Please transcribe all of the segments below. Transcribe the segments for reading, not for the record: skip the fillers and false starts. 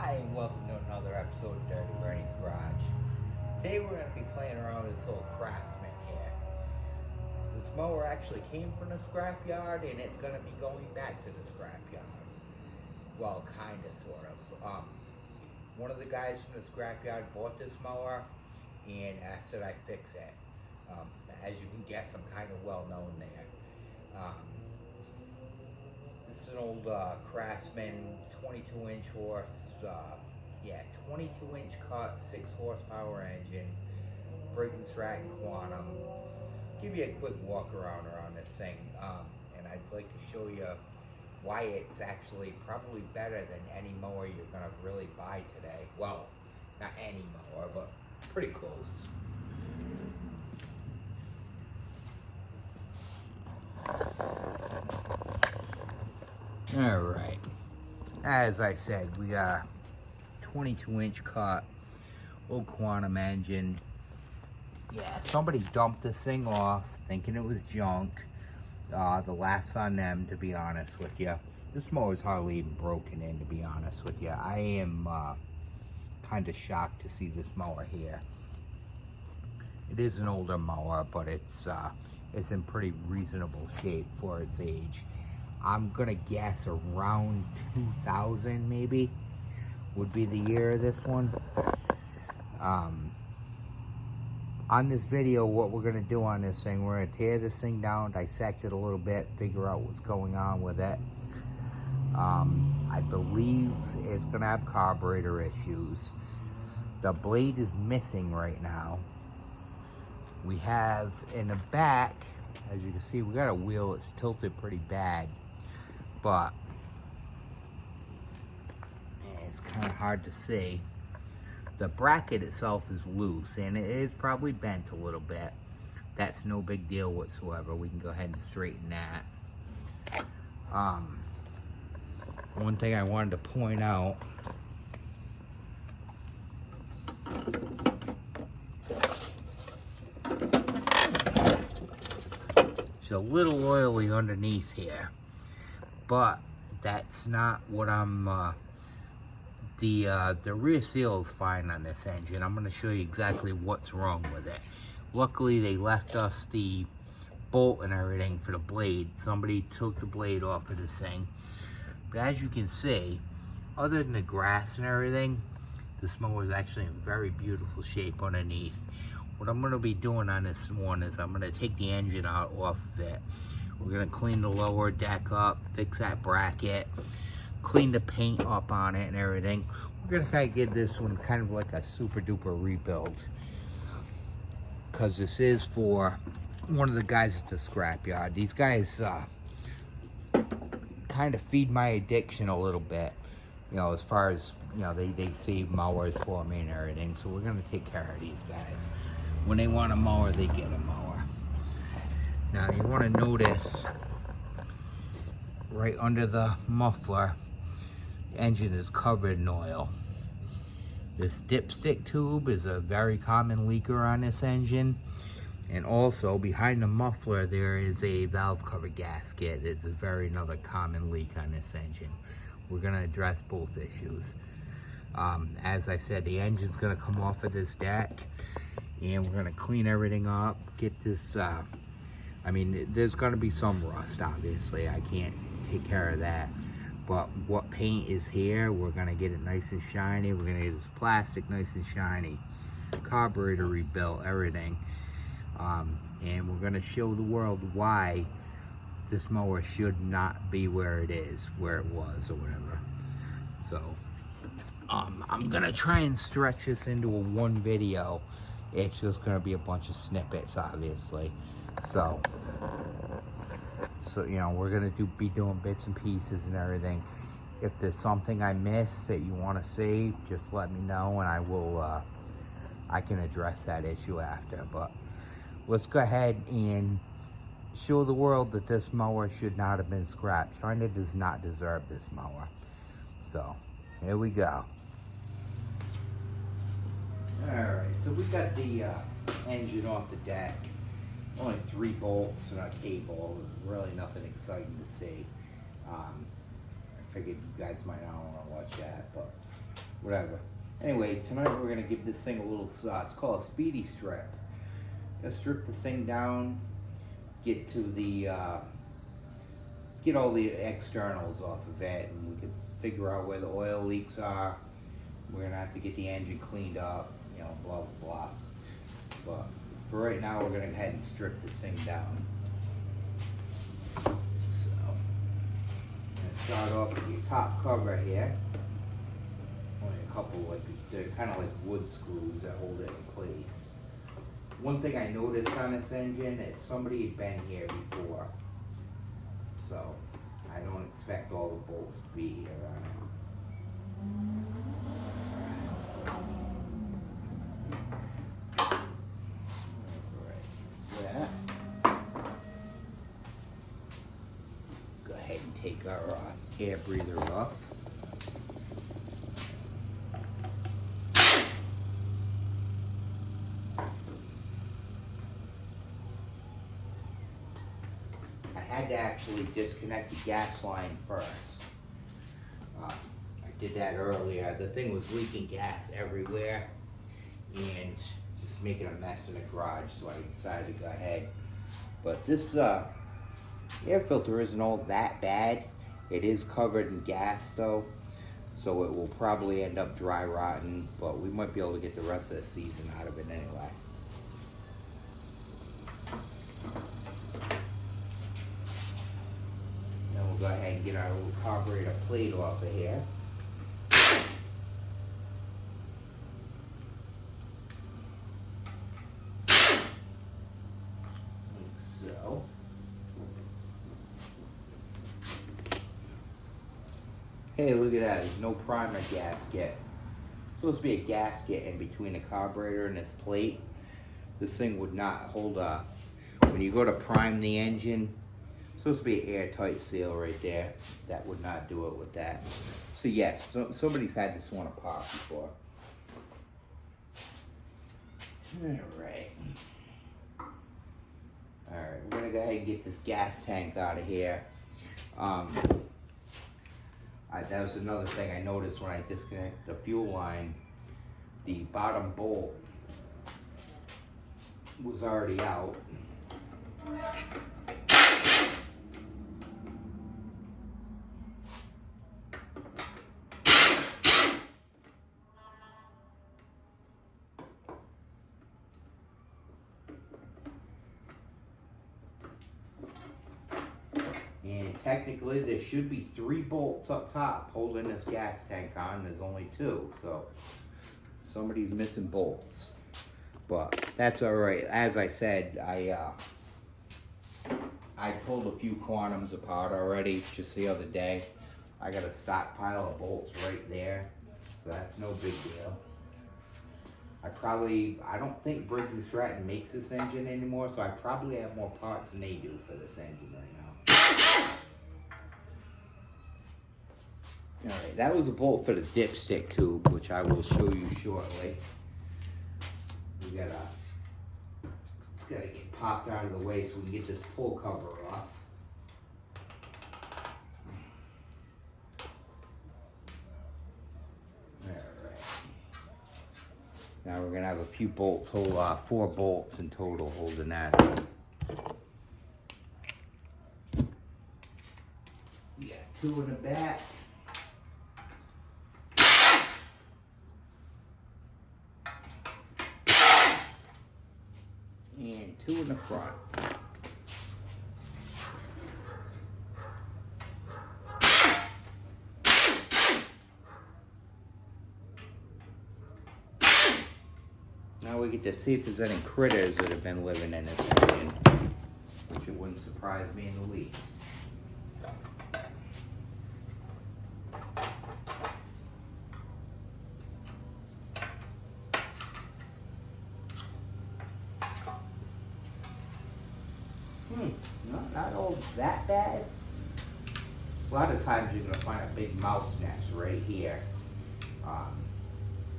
Hi, and welcome to another episode of Dirty Bernie's Garage. Today we're going to be playing around with this little Craftsman here. This mower actually came from the scrapyard, and it's going to be going back to the scrapyard. Well, kind of, sort of. One of the guys from the scrapyard bought this mower and asked that I fix it. As you can guess, I'm kind of well known there. This is an old Craftsman 22-inch horse, 22-inch cut, 6 horsepower engine, Briggs & Stratton Quantum. Give you a quick walk around this thing, and I'd like to show you why it's actually probably better than any mower you're gonna really buy today. Well, not any mower, but pretty close. Alright, as I said, we got a 22-inch cut, old Quantum engine. Yeah, somebody dumped this thing off thinking it was junk. The laugh's on them, to be honest with you. This mower's hardly even broken in, to be honest with you. I am kind of shocked to see this mower here. It is an older mower, but it's in pretty reasonable shape for its age. I'm gonna guess around 2000 maybe would be the year of this one. On this video, what we're gonna do on this thing, we're gonna tear this thing down, dissect it a little bit, figure out what's going on with it. I believe it's gonna have carburetor issues. The blade is missing right now. We have in the back, as you can see, we got a wheel that's tilted pretty bad, but it's kind of hard to see. The bracket itself is loose, and it is probably bent a little bit. That's no big deal whatsoever. We can go ahead and straighten that. One thing I wanted to point out, it's a little oily underneath here, but that's not what I'm, the rear seal is fine on this engine. I'm going to show you exactly what's wrong with it. Luckily, they left us the bolt and everything for the blade. Somebody took the blade off of this thing. But as you can see, other than the grass and everything, this mower is actually in very beautiful shape underneath. What I'm going to be doing on this one is I'm going to take the engine out off of it. We're going to clean the lower deck up, fix that bracket, clean the paint up on it and everything. We're going to try to give this one kind of like a super duper rebuild, because this is for one of the guys at the scrapyard. These guys kind of feed my addiction a little bit, you know, as far as, you know, they save mowers for me and everything. So we're going to take care of these guys. When they want a mower, they get a mower. Now you want to notice right under the muffler, the engine is covered in oil. This dipstick tube is a very common leaker on this engine. And also behind the muffler there is a valve cover gasket. It's a very another common leak on this engine. We're going to address both issues. As I said, the engine's going to come off of this deck, and we're going to clean everything up, get this, I mean, there's going to be some rust, obviously. I can't take care of that. But what paint is here, we're going to get it nice and shiny. We're going to get this plastic nice and shiny. Carburetor rebuilt, everything. And we're going to show the world why this mower should not be where it is, where it was, or whatever. So, I'm going to try and stretch this into a one video. It's just going to be a bunch of snippets, obviously. So you know, we're going to be doing bits and pieces and everything. If there's something I missed that you want to see, just let me know, and I will, I can address that issue after. But let's go ahead and show the world that this mower should not have been scrapped. China does not deserve this mower. So, here we go. Alright, so we got the engine off the deck. Only 3 bolts and a cable. Really nothing exciting to see. I figured you guys might not want to watch that, but whatever. Anyway, tonight we're gonna give this thing a little it's called a speedy strip. Just strip this thing down, get to the get all the externals off of it, and we can figure out where the oil leaks are. We're gonna have to get the engine cleaned up, you know, blah blah blah. But for right now, we're gonna go ahead and strip this thing down. So, I'm gonna start off with your top cover here. Only a couple, like they're kind of like wood screws that hold it in place. One thing I noticed on this engine is somebody had been here before, so I don't expect all the bolts to be here on it. Go ahead and take our air breather off. I had to actually disconnect the gas line first. I did that earlier. The thing was leaking gas everywhere and just making a mess in the garage, so I decided to go ahead. But this air filter isn't all that bad. It is covered in gas though, so it will probably end up dry rotting, but we might be able to get the rest of the season out of it anyway. Then we'll go ahead and get our little carburetor plate off of here. So. Hey, look at that, there's no primer gasket. Supposed to be a gasket in between the carburetor and this plate. This thing would not hold up. When you go to prime the engine, supposed to be an airtight seal right there. That would not do it with that. So yes, somebody's had this one apart before. Alright. Alright, we're gonna go ahead and get this gas tank out of here. That was another thing I noticed when I disconnected the fuel line. The bottom bolt was already out. And technically there should be 3 bolts up top holding this gas tank on. There's only 2, so somebody's missing bolts. But that's alright. As I said, I pulled a few quantums apart already just the other day. I got a stockpile of bolts right there, so that's no big deal. I don't think Briggs & Stratton makes this engine anymore, so I probably have more parts than they do for this engine right now. Alright, that was a bolt for the dipstick tube, which I will show you shortly. It's gotta get popped out of the way so we can get this pull cover off. Alright. Now we're gonna have a few bolts, 4 bolts in total holding that up. We got 2 in the back. And 2 in the front. Now we get to see if there's any critters that have been living in this engine, which it wouldn't surprise me in the least. Not all that bad. A lot of times you're going to find a big mouse nest right here,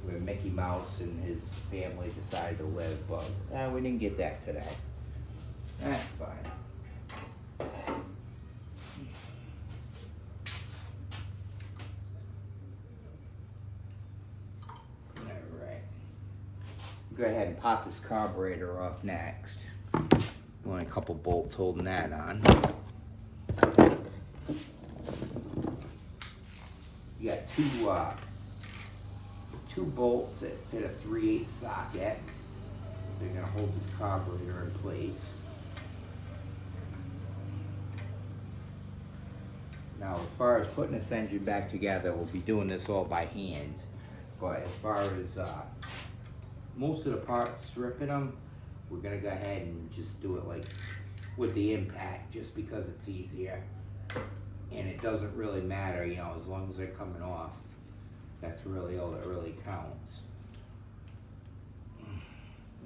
where Mickey Mouse and his family decided to live, but we didn't get that today. That's fine. go ahead and pop this carburetor off next. Only a couple bolts holding that on. You got two bolts that fit a 3/8 socket. They're going to hold this carburetor in place. Now, as far as putting this engine back together, we'll be doing this all by hand. But as far as most of the parts, stripping them, we're going to go ahead and just do it like with the impact, just because it's easier. And it doesn't really matter, you know, as long as they're coming off. That's really all that really counts.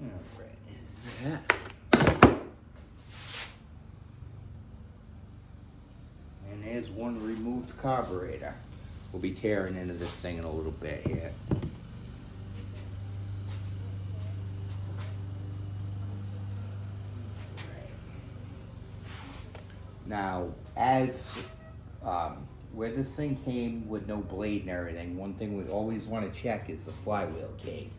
Alright, is that? And there's one removed carburetor. We'll be tearing into this thing in a little bit here. Now, as where this thing came with no blade and everything, one thing we always want to check is the flywheel cage.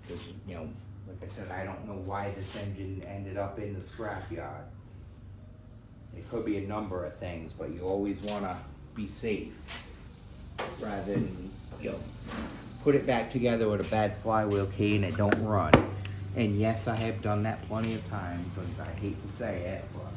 Because, you know, like I said, I don't know why this engine ended up in the scrapyard. It could be a number of things, but you always want to be safe rather than, you know, put it back together with a bad flywheel key and it don't run. And yes, I have done that plenty of times, and I hate to say it, but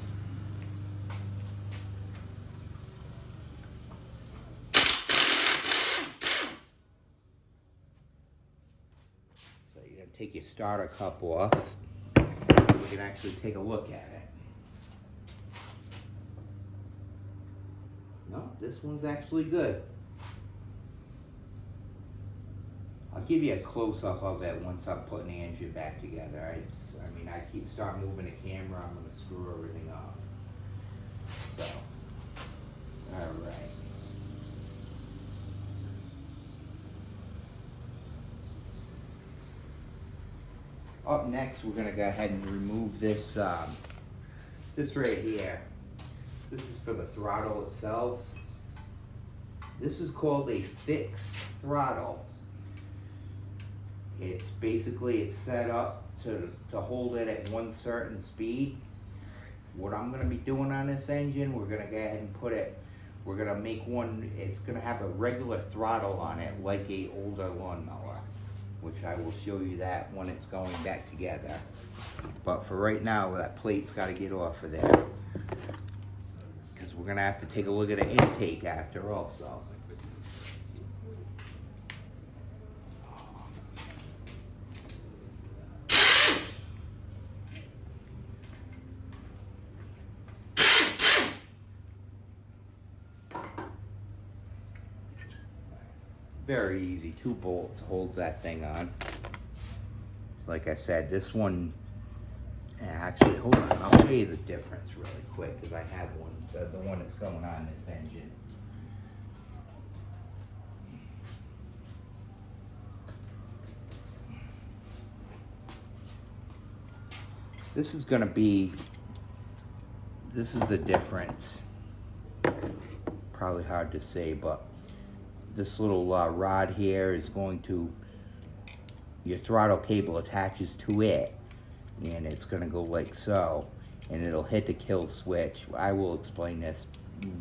so you're gonna take your starter cup off. We can actually take a look at it. No, this one's actually good. I'll give you a close-up of it once I'm putting the engine back together. I mean, I keep start moving the camera, I'm going to screw everything up. So, alright. Up next, we're going to go ahead and remove this, this right here. This is for the throttle itself. This is called a fixed throttle. It's basically, it's set up to hold it at one certain speed. What I'm going to be doing on this engine, we're going to go ahead and put it, we're going to make one, it's going to have a regular throttle on it like a older lawnmower, which I will show you that when it's going back together. But for right now, that plate's got to get off of there, because we're going to have to take a look at the intake after also. Very easy, 2 bolts holds that thing on. Like I said, this one, actually, hold on, I'll show you the difference really quick, because I have one, the one that's going on this engine. This is going to be, this is the difference. Probably hard to say, but this little rod here is going to, your throttle cable attaches to it, and it's going to go like so, and it'll hit the kill switch. I will explain this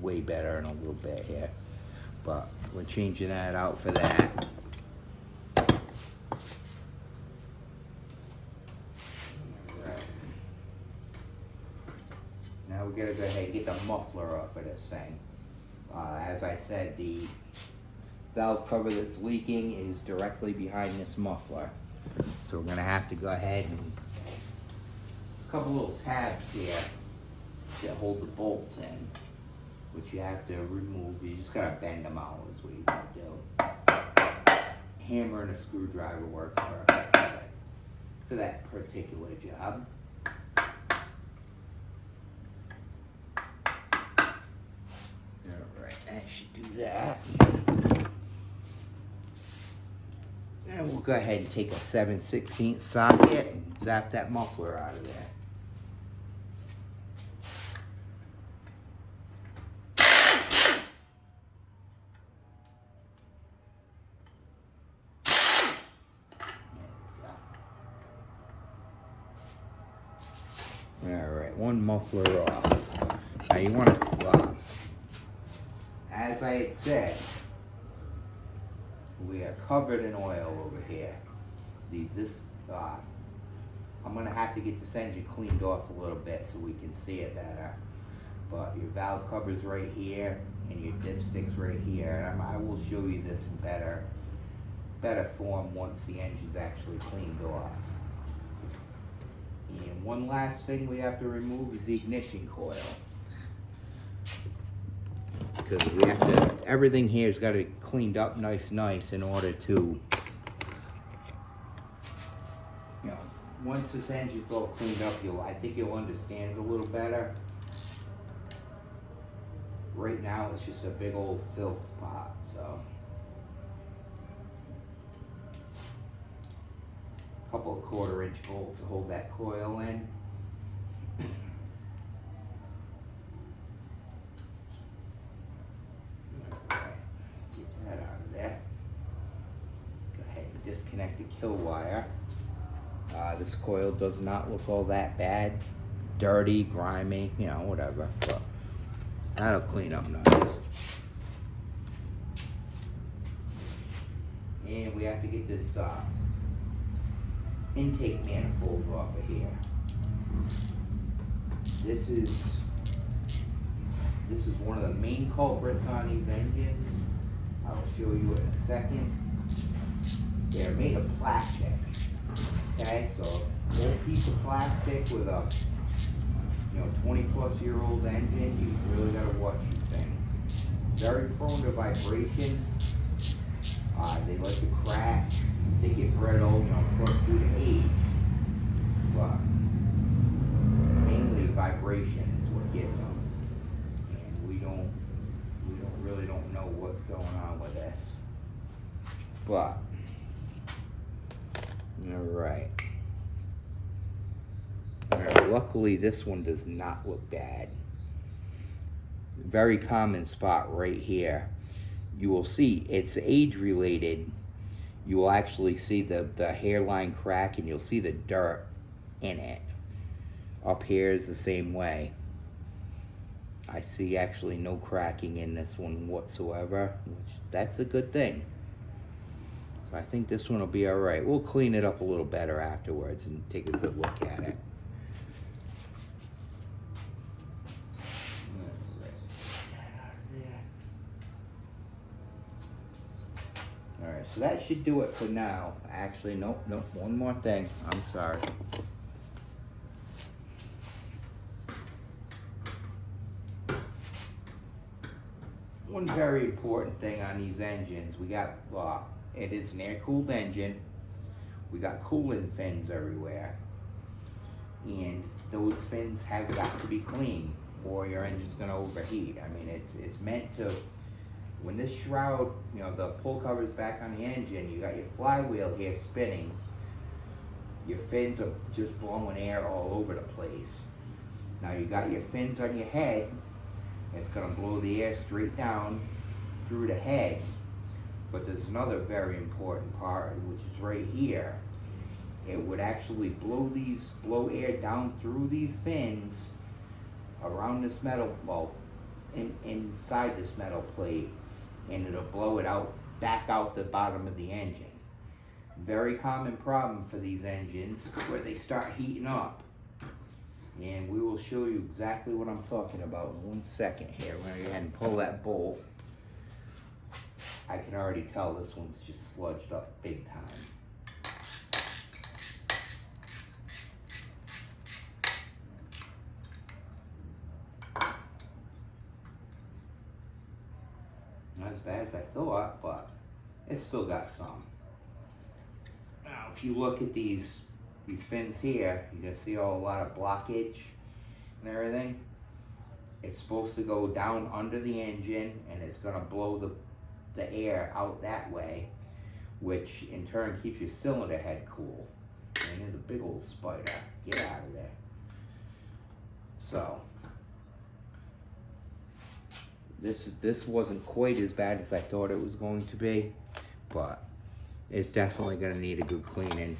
way better in a little bit here, but we're changing that out for that. Now we gotta go ahead and get the muffler off of this thing. As I said, the valve cover that's leaking is directly behind this muffler. So we're going to have to go ahead and a couple little tabs here that hold the bolts in, which you have to remove. You just got to bend them out is what you got to do. Hammer and a screwdriver works perfect for that particular job. Alright, that should do that. And we'll go ahead and take a 7/16 socket and zap that muffler out of there. Alright, one muffler off. Now you want to, as I had said, we are covered in oil over here. See this, I'm going to have to get this engine cleaned off a little bit so we can see it better. But your valve cover's right here and your dipstick's right here. And I will show you this in better form once the engine's actually cleaned off. And one last thing we have to remove is the ignition coil. Because we have to, everything here's got to be cleaned up nice in order to, you know, once this engine's all cleaned up, I think you'll understand it a little better. Right now it's just a big old filth pot, so. A couple of 1/4 inch bolts to hold that coil in. Get that out of there. Go ahead and disconnect the kill wire. This coil does not look all that bad. Dirty, grimy, you know, whatever. But that'll clean up nice. And we have to get this intake manifold off of here. This is one of the main culprits on these engines. I'll show you in a second. They're made of plastic. Okay, so an old piece of plastic with a 20-plus-year-old engine, you really gotta watch these things. Very prone to vibration. They like to crack. They get brittle, of course, due to age. But mainly vibration is what gets them. And we really don't know what's going on with this. But Alright. Luckily this one does not look bad. Very common spot right here. You will see it's age related. You will actually see the hairline crack and you'll see the dirt in it. Up here is the same way. I see actually no cracking in this one whatsoever, which that's a good thing. So I think this one will be alright. We'll clean it up a little better afterwards and take a good look at it. Alright, so that should do it for now. Actually, nope, one more thing. I'm sorry. One very important thing on these engines, we got, it is an air-cooled engine. We got coolant fins everywhere. And those fins have got to be clean or your engine's gonna overheat. I mean, it's meant to, when this shroud, the pull cover's back on the engine, you got your flywheel here spinning. Your fins are just blowing air all over the place. Now you got your fins on your head. It's going to blow the air straight down through the head. But there's another very important part, which is right here. It would actually blow air down through these fins around this metal, inside this metal plate, and it'll blow it out, back out the bottom of the engine. Very common problem for these engines where they start heating up. And we will show you exactly what I'm talking about in 1 second here. We're going to go ahead and pull that bolt. I can already tell this one's just sludged up big time. Not as bad as I thought, but it's still got some. Now, if you look at these fins here, you can see a lot of blockage and everything. It's supposed to go down under the engine and it's going to blow the air out that way, which in turn keeps your cylinder head cool. And there's a big old spider. Get out of there. So this wasn't quite as bad as I thought it was going to be, but it's definitely going to need a good cleaning.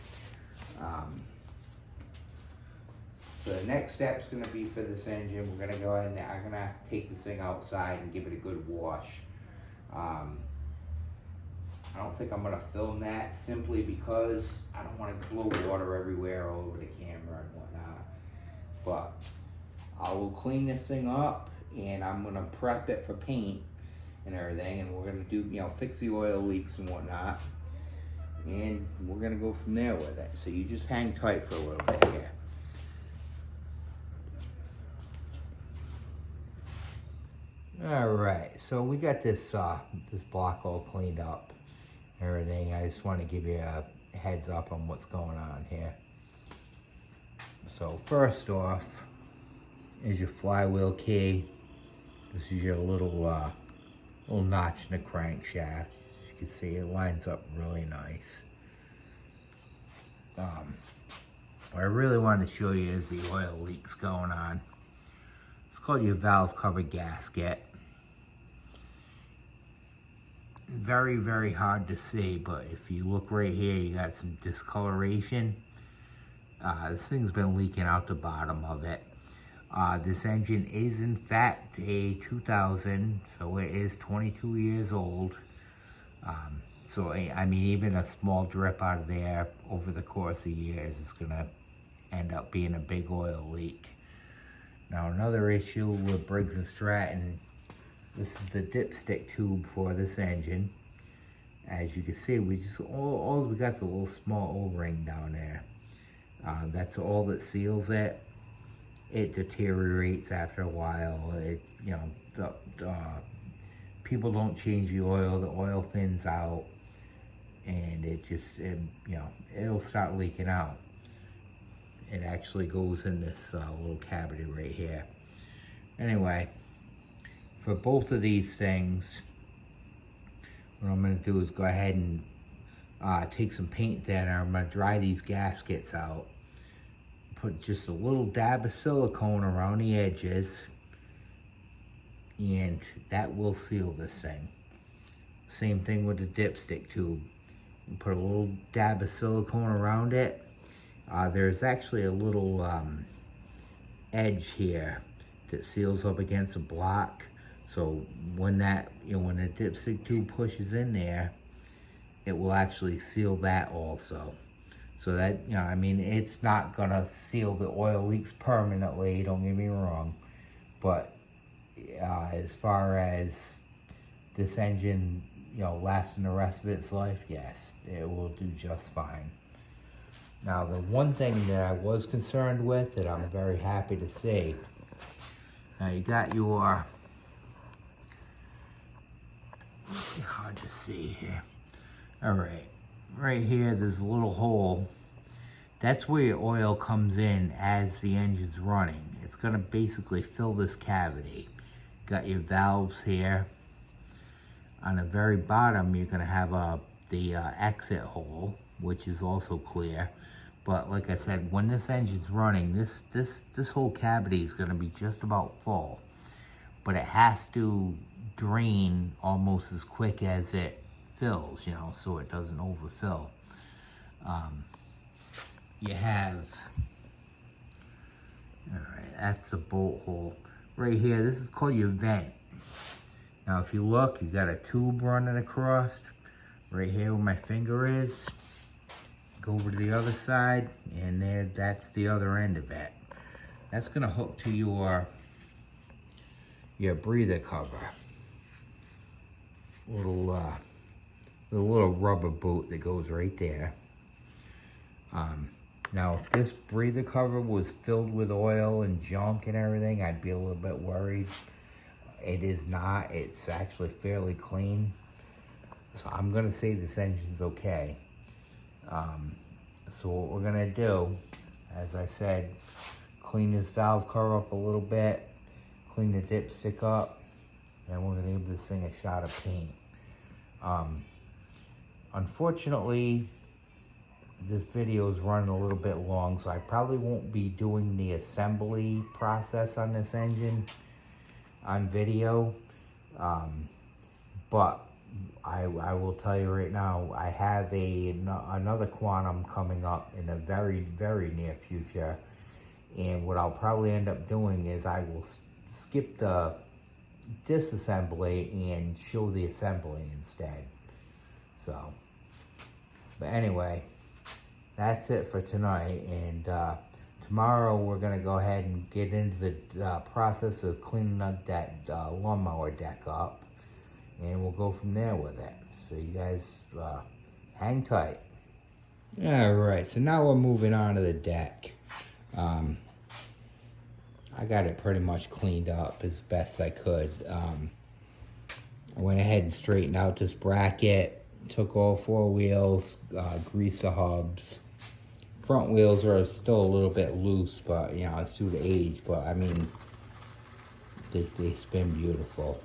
So the next step is going to be for this engine, we're going to go ahead and I'm going to take this thing outside and give it a good wash. I don't think I'm going to film that simply because I don't want to blow water everywhere all over the camera and whatnot. But I will clean this thing up and I'm going to prep it for paint and everything, and we're going to do, you know, fix the oil leaks and whatnot, and we're going to go from there with it. So you just hang tight for a little bit here. All right, so we got this this block all cleaned up and everything. I just want to give you a heads up on what's going on here. So first off is your flywheel key. This is your little notch in the crankshaft. As you can see, it lines up really nice. What I really wanted to show you is the oil leaks going on. It's called your valve cover gasket. Very, very hard to see, but if you look right here, you got some discoloration. This thing's been leaking out the bottom of it. This engine is in fact a 2000, so it is 22 years old. So I mean, even a small drip out of there over the course of years is gonna end up being a big oil leak. Now another issue with Briggs & Stratton, this is the dipstick tube for this engine. As you can see, we just all we got is a little small O-ring down there. That's all that seals it. It deteriorates after a while. It, you know, people don't change the oil thins out, and it just, you know, it'll start leaking out. It actually goes in this little cavity right here. Anyway, for both of these things, what I'm going to do is go ahead and take some paint thinner. I'm going to dry these gaskets out. Put just a little dab of silicone around the edges, and that will seal this thing. Same thing with the dipstick tube. Put a little dab of silicone around it. There's actually a little edge here that seals up against a block. So when that, you know, when the dipstick tube pushes in there, it will actually seal that also. So that, you know, I mean, it's not gonna seal the oil leaks permanently, don't get me wrong. But as far as this engine, you know, lasting the rest of its life, yes, it will do just fine. Now, the one thing that I was concerned with that I'm very happy to see, now you got your, it's hard to see here. All right here, there's a little hole. That's where your oil comes in as the engine's running. It's gonna basically fill this cavity. Got your valves here. On the very bottom, you're gonna have the exit hole, which is also clear. But like I said, when this engine's running, this whole cavity is gonna be just about full. But it has to drain almost as quick as it fills, you know, so it doesn't overfill. You have, all right, that's the bolt hole. Right here, this is called your vent. Now if you look, you got a tube running across. Right here where my finger is. Go over to the other side, and there, that's the other end of it. That's gonna hook to your breather cover. The little rubber boot that goes right there. Now, if this breather cover was filled with oil and junk and everything, I'd be a little bit worried. It is not. It's actually fairly clean. So I'm gonna say this engine's okay. So what we're gonna do, as I said, clean this valve cover up a little bit, clean the dipstick up, and we're gonna give this thing a shot of paint. Unfortunately, this video is running a little bit long, so I probably won't be doing the assembly process on this engine on video. But I will tell you right now, I have another Quantum coming up in the very, very near future. And what I'll probably end up doing is I will skip the disassembly and show the assembly instead. So, but anyway, that's it for tonight. And tomorrow we're gonna go ahead and get into the process of cleaning up that lawnmower deck up, and we'll go from there with it. So you guys hang tight. All right, so now we're moving on to the deck. I got it pretty much cleaned up as best I could. I went ahead and straightened out this bracket, took all 4 wheels, greased the hubs. Front wheels are still a little bit loose, but you know, it's due to age, but I mean, they spin beautiful.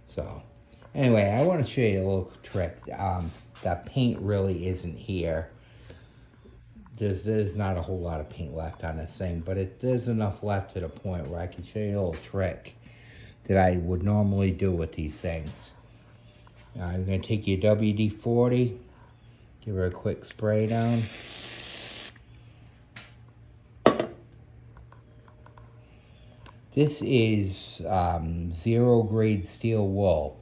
So anyway, I want to show you a little trick. That paint really isn't here. There's not a whole lot of paint left on this thing, but there's enough left to the point where I can show you a little trick that I would normally do with these things. You're going to take your WD-40, give her a quick spray down. This is 0 grade steel wool.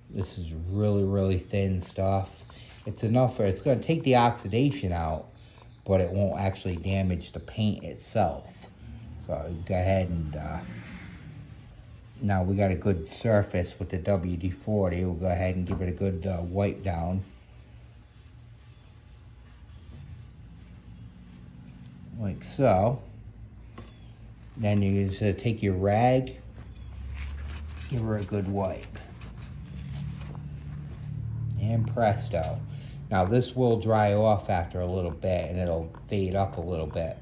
This is really, really thin stuff. It's enough for, it's going to take the oxidation out, but it won't actually damage the paint itself. So go ahead and, now we got a good surface with the WD-40. We'll go ahead and give it a good wipe down. Like so. Then you just take your rag, give her a good wipe. And presto. Now this will dry off after a little bit and it'll fade up a little bit.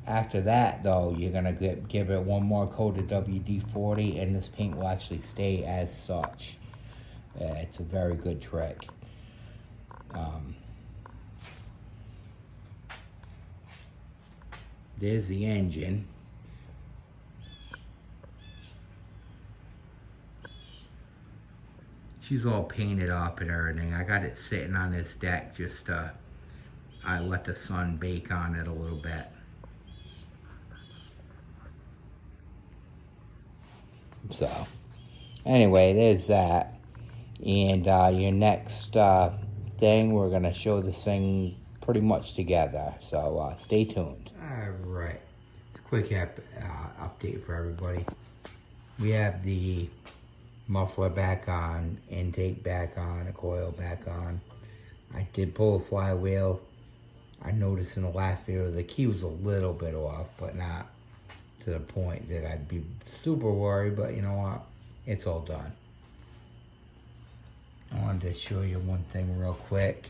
After that though, you're gonna give it one more coat of WD-40 and this paint will actually stay as such. It's a very good trick. There's the engine. She's all painted up and everything. I got it sitting on this deck just I let the sun bake on it a little bit. So, anyway, there's that. And your next thing, we're going to show this thing pretty much together. So, stay tuned. Alright, it's a quick update for everybody. We have the muffler back on, intake back on, a coil back on. I did pull a flywheel. I noticed in the last video the key was a little bit off, but not to the point that I'd be super worried, but you know what? It's all done. I wanted to show you one thing real quick.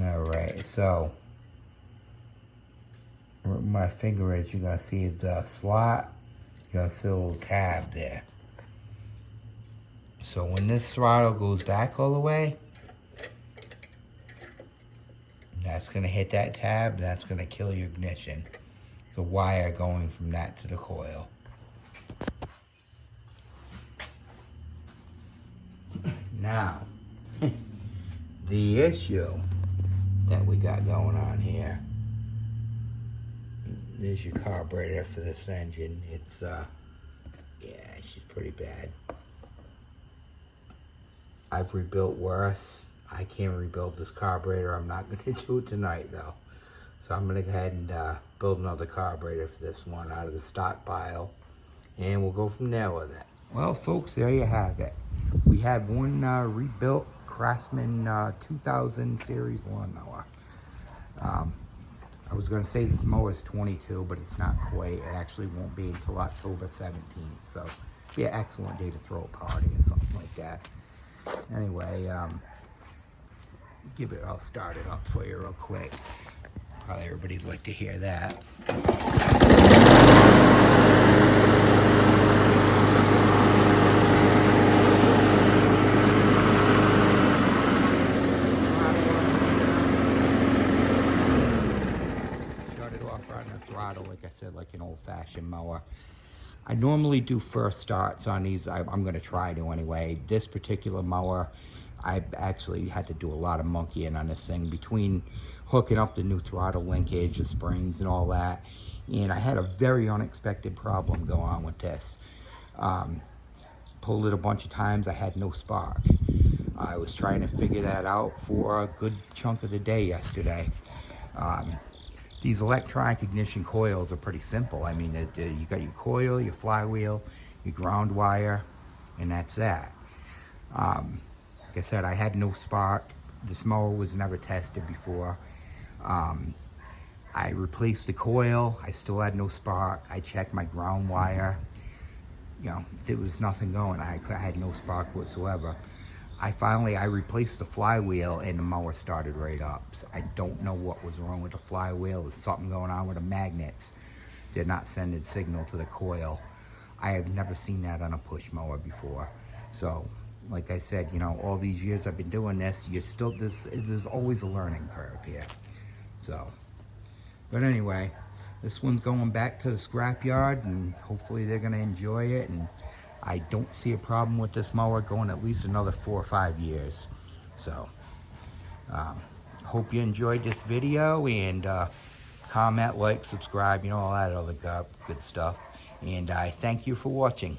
Alright, so where my finger is, you're going to see the slot. You're going to see a little tab there. So when this throttle goes back all the way, that's going to hit that tab, and that's going to kill your ignition. The wire going from that to the coil. Now, the issue that we got going on here, there's your carburetor for this engine. It's, yeah, she's pretty bad. I've rebuilt worse. I can't rebuild this carburetor. I'm not going to do it tonight, though. So I'm going to go ahead and build another carburetor for this one out of the stockpile. And we'll go from there with it. Well, folks, there you have it. We have one rebuilt Craftsman 2000 series lawnmower. I was going to say this mower is 22, but it's not quite. It actually won't be until October 17th. So, yeah, excellent day to throw a party or something like that. Anyway, give it, I'll start it up for you real quick. Probably everybody'd like to hear that. Shut it off on the throttle, like I said, like an old-fashioned mower. I normally do first starts on these. I'm going to try to anyway. This particular mower, I actually had to do a lot of monkeying on this thing between hooking up the new throttle linkage, the springs and all that. And I had a very unexpected problem go on with this. Pulled it a bunch of times, I had no spark. I was trying to figure that out for a good chunk of the day yesterday. These electronic ignition coils are pretty simple. I mean, you got your coil, your flywheel, your ground wire, and that's that. Like I said, I had no spark. This mower was never tested before. I replaced the coil. I still had no spark. I checked my ground wire. You know, there was nothing going. I had no spark whatsoever. I replaced the flywheel and the mower started right up. So I don't know what was wrong with the flywheel. There's something going on with the magnets. They're not sending signal to the coil. I have never seen that on a push mower before. So, like I said, you know, all these years I've been doing this, there's always a learning curve here. So, but anyway, this one's going back to the scrapyard, and hopefully they're going to enjoy it. And I don't see a problem with this mower going at least another 4 or 5 years. So, hope you enjoyed this video, and comment, like, subscribe, you know, all that other good stuff. And I thank you for watching.